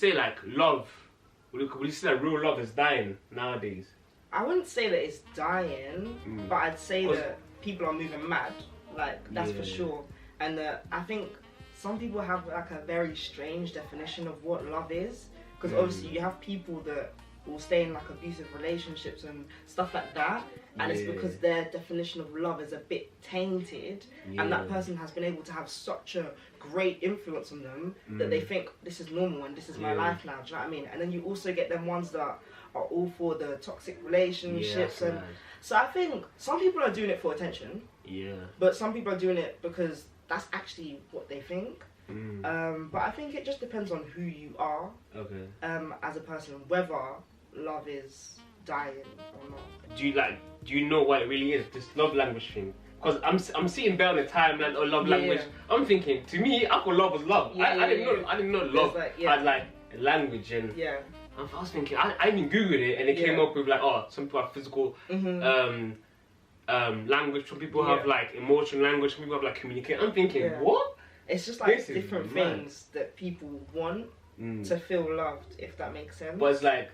say like love? Would you say that real love is dying nowadays? I wouldn't say that it's dying, but I'd say that people are moving mad. Like, that's for sure. And I think some people have like a very strange definition of what love is. Because obviously you have people that will stay in like abusive relationships and stuff like that. And it's because their definition of love is a bit tainted. And that person has been able to have such a great influence on them that they think this is normal and this is my life now. Do you know what I mean? And then you also get them ones that are all for the toxic relationships. And so I think some people are doing it for attention. But some people are doing it because that's actually what they think. But I think it just depends on who you are as a person, whether love is dying or not. Do you know what it really is, this love language thing? Because I'm seeing Bell on the timeline or love language. I'm thinking, to me, I thought love was love. I didn't know love had like a language. And I was thinking, I even googled it and it came up with like, oh, some people have physical language, some people have like emotional language, some people have like communicate. I'm thinking, what? It's just like different things that people want to feel loved, if that makes sense. But it's like,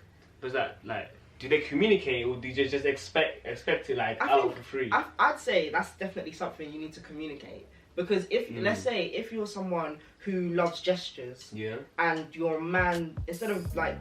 do they communicate or do you just expect it like out for free? I'd say that's definitely something you need to communicate. Because if, let's say, if you're someone who loves gestures, and your man, instead of like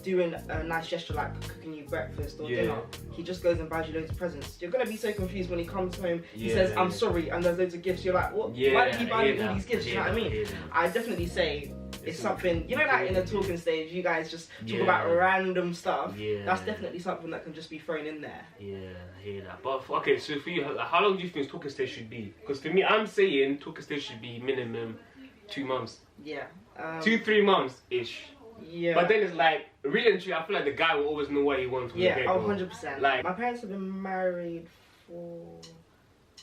doing a nice gesture like cooking you breakfast or dinner, he just goes and buys you loads of presents, you're gonna be so confused when he comes home, he says, I'm sorry, and there's loads of gifts, you're like, what? Why did he buy me all these gifts? You know what I mean? I definitely say it's something, you know, like in a talking stage, you guys just talk about random stuff. That's definitely something that can just be thrown in there. I hear that. But okay, so for you, how long do you think talking stage should be? Because for me, I'm saying talking stage should be minimum 2 months. 2-3 months ish. But then it's like, really and truly, I feel like the guy will always know what he wants from the get-go. 100%. Like, my parents have been married for,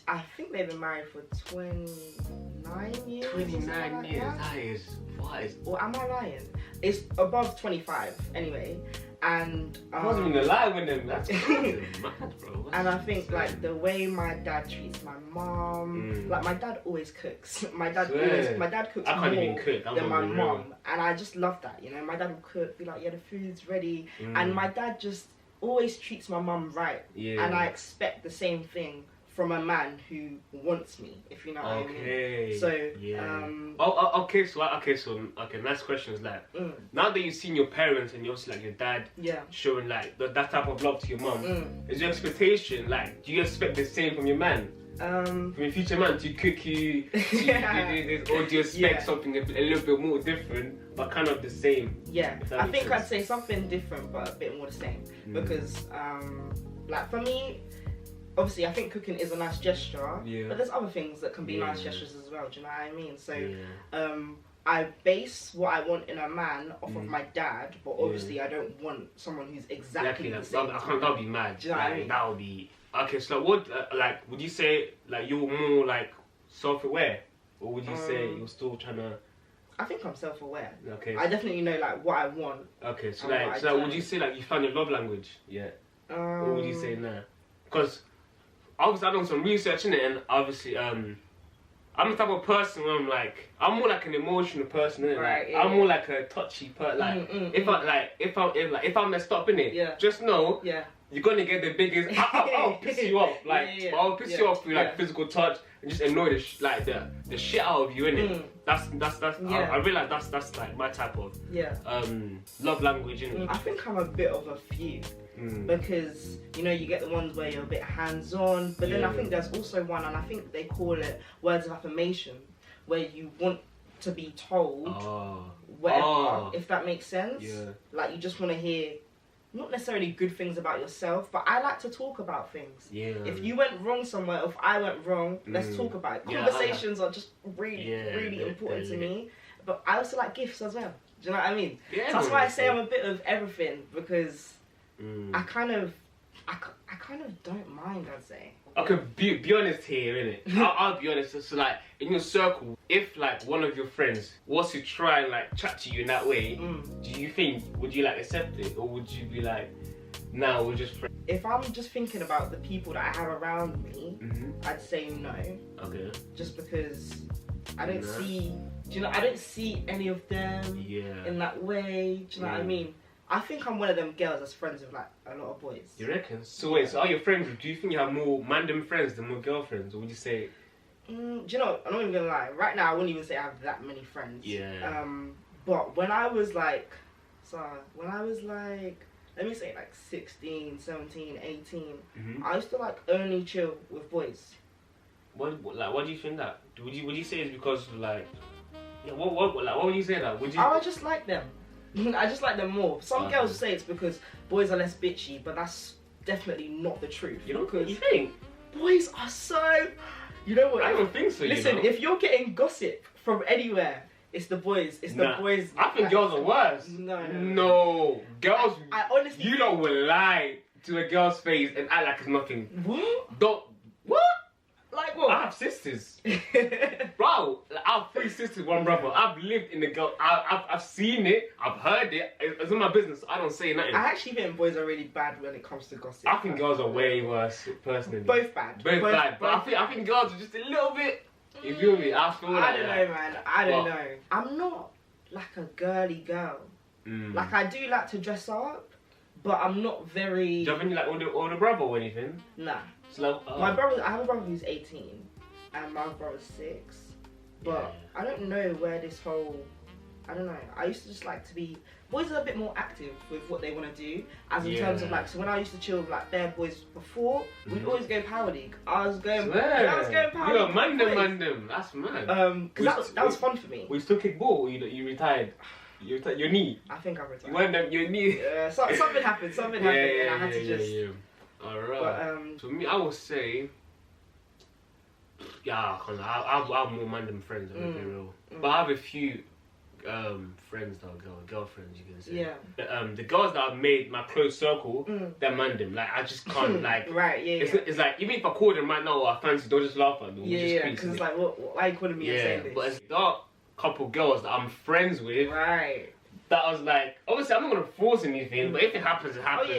I think they've been married for 29 years. 29 years, that is, what is... Or am I lying? It's above 25, anyway. And I wasn't even alive with them. That's mad, bro. And I think like the way my dad treats my mom, like my dad always cooks. My dad cooks more than my mom, and I just love that. You know, my dad will cook, be like, yeah, the food's ready, and my dad just always treats my mom right, and I expect the same thing from a man who wants me, if you know what I mean. So, okay, next question is like, now that you've seen your parents and you're also like your dad showing like that type of love to your mom, is your expectation, like, do you expect the same from your man? From your future man, to cook you, to do this, or do you expect something a little bit more different, but kind of the same? I think I'd say something different, but a bit more the same. Because, like for me, obviously, I think cooking is a nice gesture, but there's other things that can be nice gestures as well, do you know what I mean? So, I base what I want in a man off of my dad, but obviously I don't want someone who's exactly the same. That would be mad. Do you know what I mean? That would be... Okay, so what, like, would you say, like, you're more, like, self-aware? Or would you say you're still trying to... I think I'm self-aware. Okay. I definitely know, like, what I want. Okay, so, like, would you say, like, you found your love language? What would you say now? Because... obviously, I've done some research in it, and obviously, I'm the type of person where I'm more like an emotional person, innit? Right, I'm more like a touchy person. Like, if I messed up in it, just know you're gonna get the biggest. I'll piss you off, like, I'll piss you off through like physical touch and just annoy the shit out of you, innit? That's I realize that's like my type of love language, innit? I think I'm a bit of a few. Because, you know, you get the ones where you're a bit hands-on, but then I think there's also one, and I think they call it words of affirmation, where you want to be told whatever, if that makes sense. Like, you just want to hear, not necessarily good things about yourself, but I like to talk about things. If you went wrong somewhere, if I went wrong, let's talk about it. Conversations are just really important to me, but I also like gifts as well. Do you know what I mean? So that's why I say I'm a bit of everything, because I kind of don't mind, I'd say. Okay, be honest here, innit? I'll be honest. So like, in your circle, if like one of your friends was to try and like chat to you in that way, do you think, would you like accept it? Or would you be like, nah, we're just friends? If I'm just thinking about the people that I have around me, I'd say no. Okay. Just because I don't see Do you know? I don't see any of them in that way. Do you know what I mean? I think I'm one of them girls that's friends with like a lot of boys. You reckon? So wait, so are your friends? Do you think you have more mandem friends than more girlfriends, or would you say? Do you know? I'm not even gonna lie. Right now, I wouldn't even say I have that many friends. Yeah. But when I was like, let me say like 16, 17, 18, I used to like only chill with boys. What do you think that? Would you say it's because like, yeah, what would you say that? Would you? I just like them. I just like them more. Some girls say it's because boys are less bitchy, but that's definitely not the truth. You don't you think? Boys are so. You know what? I don't think so. Listen, if you're getting gossip from anywhere, it's the boys. It's the boys. I think girls are worse. No. Girls. I honestly. You don't will lie to a girl's face and act like it's nothing. What? Don't. What? Like what? I have sisters. Bro, I have 3 sisters, 1 brother. I've lived in the girl. I've seen it. I've heard it. It's in my business. I don't say nothing. I actually think boys are really bad when it comes to gossip. I think girls are way worse, personally. Both bad. Both bad. But I think girls are just a little bit. You feel me? I don't know, man. I don't know. I'm not like a girly girl. Like I do like to dress up, but I'm not very. Do you have any like older brother or anything? Nah. So, my brother, I have a brother who's 18, and my brother's 6. But I don't know where this whole. I don't know. I used to just like to be. Boys are a bit more active with what they want to do, as in terms of like. So when I used to chill with like bare boys before, we'd always go Power League. I was going Power League. You're mandem. That's mad. Because that was fun for me. We still kick ball. Or you retired. You retired your knee. I think I retired. You went down your knee. Something happened. Something happened, and I had to just. Alright. But, for me, I would say. Yeah, I have more mandem friends. I'm be real. But I have a few. Friends that are girlfriends, you can say. Yeah. The girls that I've made my close circle, they're mandem. Like I just can't like. Right. Yeah. It's like even if I call them right now, I fancy, they'll just laugh at me. Yeah. Because it's like, why are you calling me and saying this? But it's that couple girls that I'm friends with. Right. That I was like, obviously I'm not gonna force anything, but if it happens, it happens.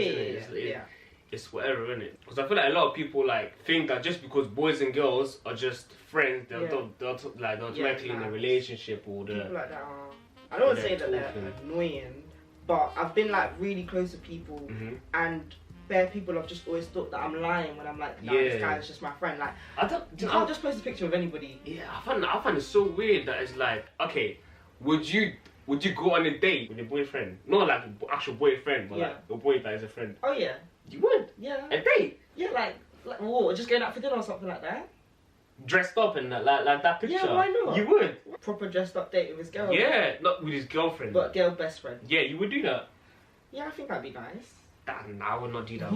Yeah. It's whatever, innit? Because I feel like a lot of people like think that just because boys and girls are just friends, they're automatically in a relationship or the. People like that are. I don't want to say that they're annoying, but I've been like really close to people, and bare people have just always thought that I'm lying when I'm like, no, this guy is just my friend. Like, you can't just post a picture of anybody. Yeah, I find it so weird that it's like, okay, would you go on a date with your boyfriend? Not like an actual boyfriend, but like your boy that is a friend. Oh yeah. You would? Yeah. A date? Yeah, like what? Just going out for dinner or something like that? Dressed up in like that picture? Yeah, why not? You would? Proper dressed up date with his girl? Yeah, not with his girlfriend. But girl best friend? Yeah, you would do that? Yeah, I think that'd be nice. I would not do that.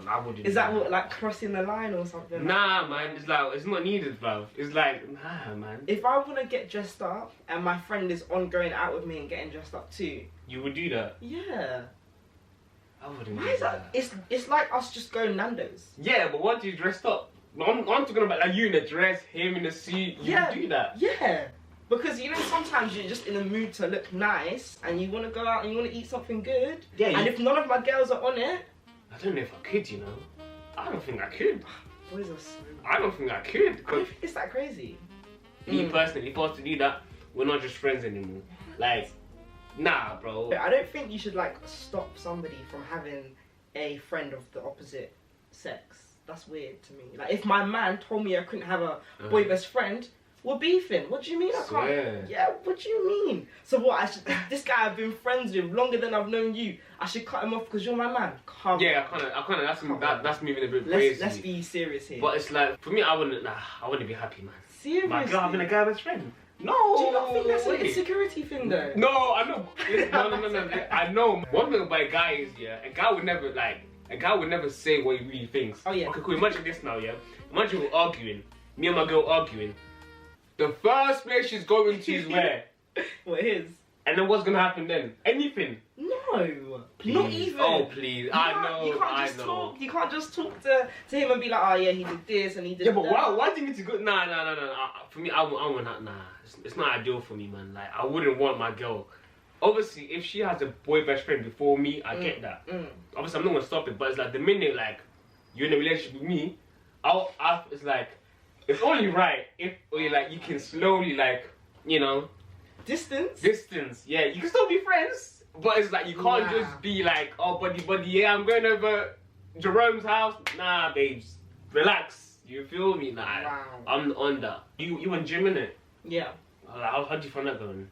I wouldn't. Is that what, like crossing the line or something? Nah, man. It's like it's not needed, bro. It's like nah, man. If I want to get dressed up and my friend is on going out with me and getting dressed up too, you would do that. Yeah. I wouldn't. Why is that? It's like us just going Nando's. Yeah, but once you dressed up, I'm talking about like you in a dress, him in a suit. You would do that. Yeah. Because, you know, sometimes you're just in the mood to look nice and you want to go out and you want to eat something good. Yeah. And if none of my girls are on it... I don't know if I could, you know. I don't think I could. Boys are so... I don't think I could. It's that crazy. Me personally, if I was to do that, we're not just friends anymore. Like, nah, bro. I don't think you should, like, stop somebody from having a friend of the opposite sex. That's weird to me. Like, if my man told me I couldn't have a boy best friend... We're beefing. What do you mean I can't? Yeah, what do you mean? So what? This guy I've been friends with longer than I've known you. I should cut him off because you're my man. Come on. Yeah, I kind of. That's moving a bit crazy. Let's be serious here. But it's like for me, I wouldn't be happy, man. Seriously? My girl having a guy best friend. No. Do you not think that's an insecurity thing though? No, I know. No. I know. One thing about a guy is a guy would never say what he really thinks. Oh yeah. Okay, cool. Imagine this now, yeah. Imagine we're arguing. Me and my girl arguing. The first place she's going to is where? What is? And then what's gonna happen then? Anything? No. Please. Not even. Oh please. I know. You can't talk. You can't just talk to him and be like, oh yeah, he did this and he did that. Yeah, but why do you need to go? Nah. For me, I would not. Nah, it's not ideal for me, man. Like I wouldn't want my girl. Obviously, if she has a boy best friend before me, I get that. Obviously, I'm not gonna stop it. But it's like the minute like you're in a relationship with me, it's like. It's only right if you can slowly Distance? Yeah, you can still be friends, but it's like you can't just be like, oh, buddy, yeah, I'm going over Jerome's house. Nah, babes, relax. You feel me? Nah, I'm on that. You went gym, innit? Yeah. How do you find that going?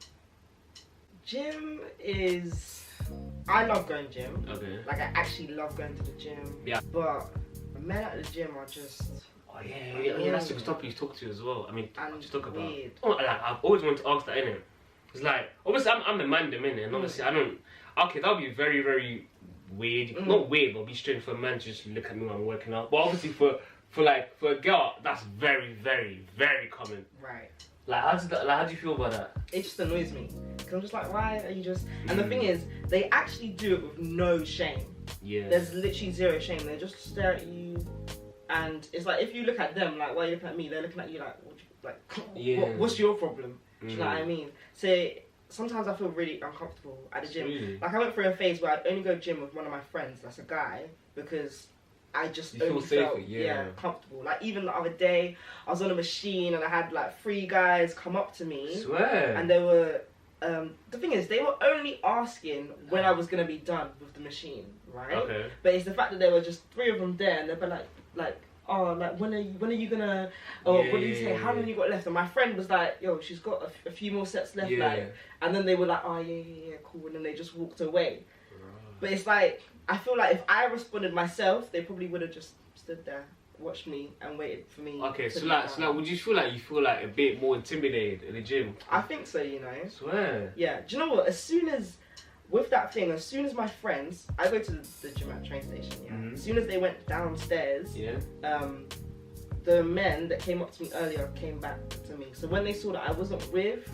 Gym is... I love going gym. Okay. Like, I actually love going to the gym. Yeah. But men at the gym are just... Oh, yeah, that's a good topic you talk to as well. I mean, just talk about... Weird. Oh, like, I've always wanted to ask that, innit? It's like, obviously, I'm the man, innit? And obviously, I don't... Okay, that would be very, very weird. Not weird, but it'd be strange for a man to just look at me when I'm working out. But obviously, for a girl, that's very, very, very common. Right. Like, how do you feel about that? It just annoys me. Because I'm just like, why are you just... And the thing is, they actually do it with no shame. Yeah. There's literally zero shame. They just stare at you. And it's like, if you look at them, like, why are you looking at me? They're looking at you like, what's your problem? Do you know what I mean? So, sometimes I feel really uncomfortable at the gym. Really? Like, I went through a phase where I'd only go gym with one of my friends, that's a guy, because I just only felt comfortable. Like, even the other day, I was on a machine and I had like 3 guys come up to me. Swear. And they were, the thing is, they were only asking when I was going to be done with the machine, right? Okay. But it's the fact that there were just 3 of them there and they'd be like, oh, like, when are you gonna, what do you say, how long you got left? And my friend was like, yo, she's got a few more sets left, like, and then they were like, oh, yeah, cool, and then they just walked away. But it's like, I feel like if I responded myself, they probably would have just stood there, watched me, and waited for me. Okay, so like, would you feel like a bit more intimidated in the gym? I think so, you know. I swear. Yeah, do you know what, with that thing, as soon as my friends, I go to the gym at the train station, yeah. As soon as they went downstairs, the men that came up to me earlier came back to me. So when they saw that I wasn't with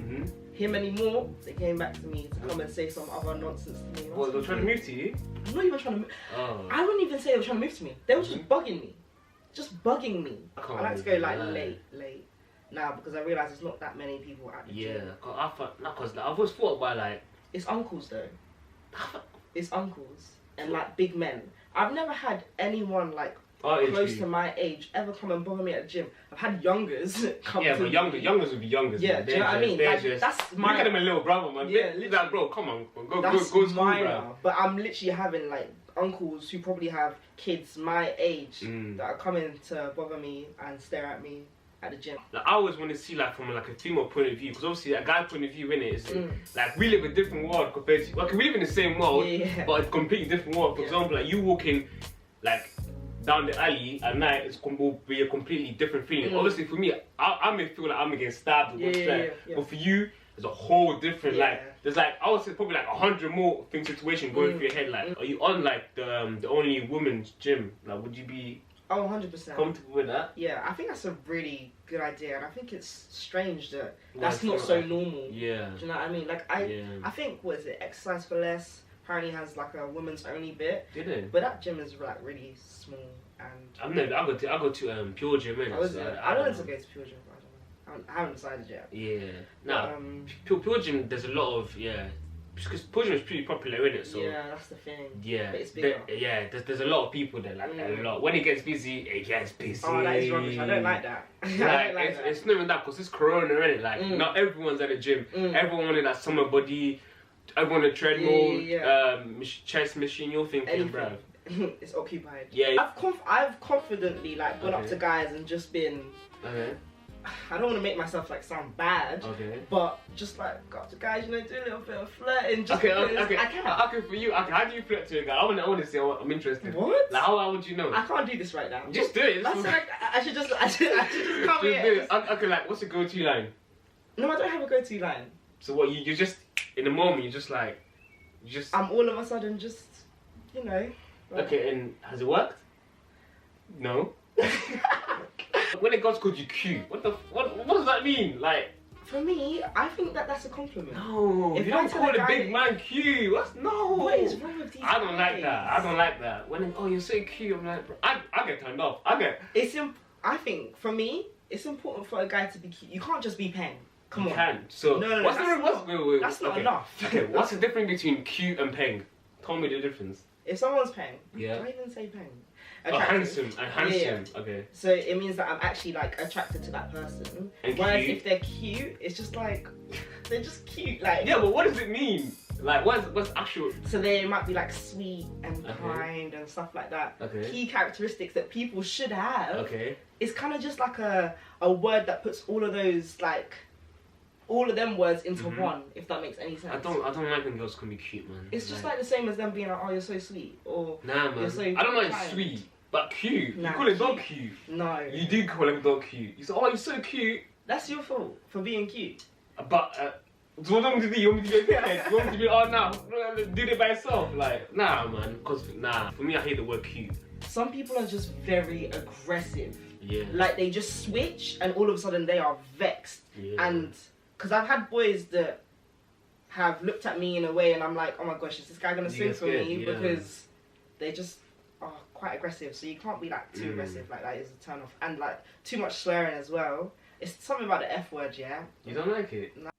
him anymore, they came back to me to come and say some other nonsense to me. What, they were trying to move to you? I'm not even trying to move. Oh. I wouldn't even say they were trying to move to me. They were just bugging me. Just bugging me. I like to go like late now because I realise there's not that many people at the gym. Yeah, because I've always thought about like... It's uncles though. It's uncles and like big men. I've never had anyone like close to my age ever come and bother me at the gym. I've had youngers come to me. Yeah, but youngers would be youngers. Yeah, do you know what I mean? Like, that's my... Look at him a little brother, man. Yeah, like, bro, come on. Go school, bro. But I'm literally having like uncles who probably have kids my age that are coming to bother me and stare at me at the gym. Like, I always want to see like from like a female point of view, because obviously a guy point of view, innit, is like we live a different world compared to, like, we live in the same world, but a completely different world. For example, like you walking like down the alley at night, will be a completely different feeling. Obviously for me, I may feel like I'm getting stabbed or but for you, there's a whole different like, there's like, I would say probably like 100 more situations going through your head. Like, are you on like the only women's gym? Like, would you be... Oh, 100%. Comfortable with that? Yeah, I think that's a really good idea, and I think it's strange that that's not so normal. Yeah. Do you know what I mean? Like, I think, what is it, Exercise for Less apparently has like a women's only bit. Did it? But that gym is like really small and... I go to Pure Gym, innit? I wanted to go to Pure Gym, but I haven't decided yet. Yeah. No, Pure Gym, there's a lot of, because Pure Gym is pretty popular, innit? So yeah, that's the thing. Yeah. But it's bigger. There's a lot of people there, like a lot. When it gets busy, it gets busy. Oh, that is rubbish. I don't like that. It's not even that, because it's Corona, innit? Like, not everyone's at the gym. Everyone wanted that summer body, everyone on a treadmill, chest machine. You're thinking, bruv. It's occupied. Yeah. I've confidently like gone up to guys and just been... I don't want to make myself like sound bad, but just like go up to guys, you know, do a little bit of flirting. Just I can. Okay, for you, how do you flirt to a guy? I want to see. I'm interested. What? Like, how would you know? I can't do this right now. Just do it. That's like, I should just come here. Okay, like, what's your go-to line? No, I don't have a go-to line. So what? You just in the moment, you just like, I'm all of a sudden just, you know. Like... Okay, and has it worked? No. When a girl's called you cute, what does that mean? Like, for me, I think that's a compliment. No, you don't call a big man cute. No. What is wrong with these guys? I don't like that. When you're so cute, I'm like, bro, I get turned off. I think for me, it's important for a guy to be cute. You can't just be peng. Come on. You can. So no, that's not enough. Okay, what's the difference between cute and peng? Tell me the difference. If someone's peng, don't even say peng. attractive. Handsome. Okay. So it means that I'm actually like attracted to that person. And whereas cute. if they're cute, it's just like they're just cute. Like yeah, but what does it mean? Like what's actual? So they might be like sweet and kind and stuff like that. Okay. Key characteristics that people should have. Okay. It's kind of just like a word that puts all of those like. All of them words into one, if that makes any sense. I don't like when girls can be cute, man. It's just like the same as them being like, oh, you're so sweet, or nah, man. You're so I don't mind kind. sweet, but cute. Nah, you call it dog cute. No. You do call it dog cute. You say, oh, you're so cute. That's your fault for being cute. But so what do you want me to do? You want me to be okay? You want me to be oh nah, do it by yourself? Like nah, man. Cause nah, for me I hate the word cute. Some people are just very aggressive. Yeah. Like they just switch and all of a sudden they are vexed. Yeah. And because I've had boys that have looked at me in a way and I'm like, oh my gosh, is this guy gonna swing for me? Yeah. Because they just are quite aggressive. So you can't be like too aggressive, like that is a turn off. And like too much swearing as well. It's something about the F word, yeah? You don't like it? No.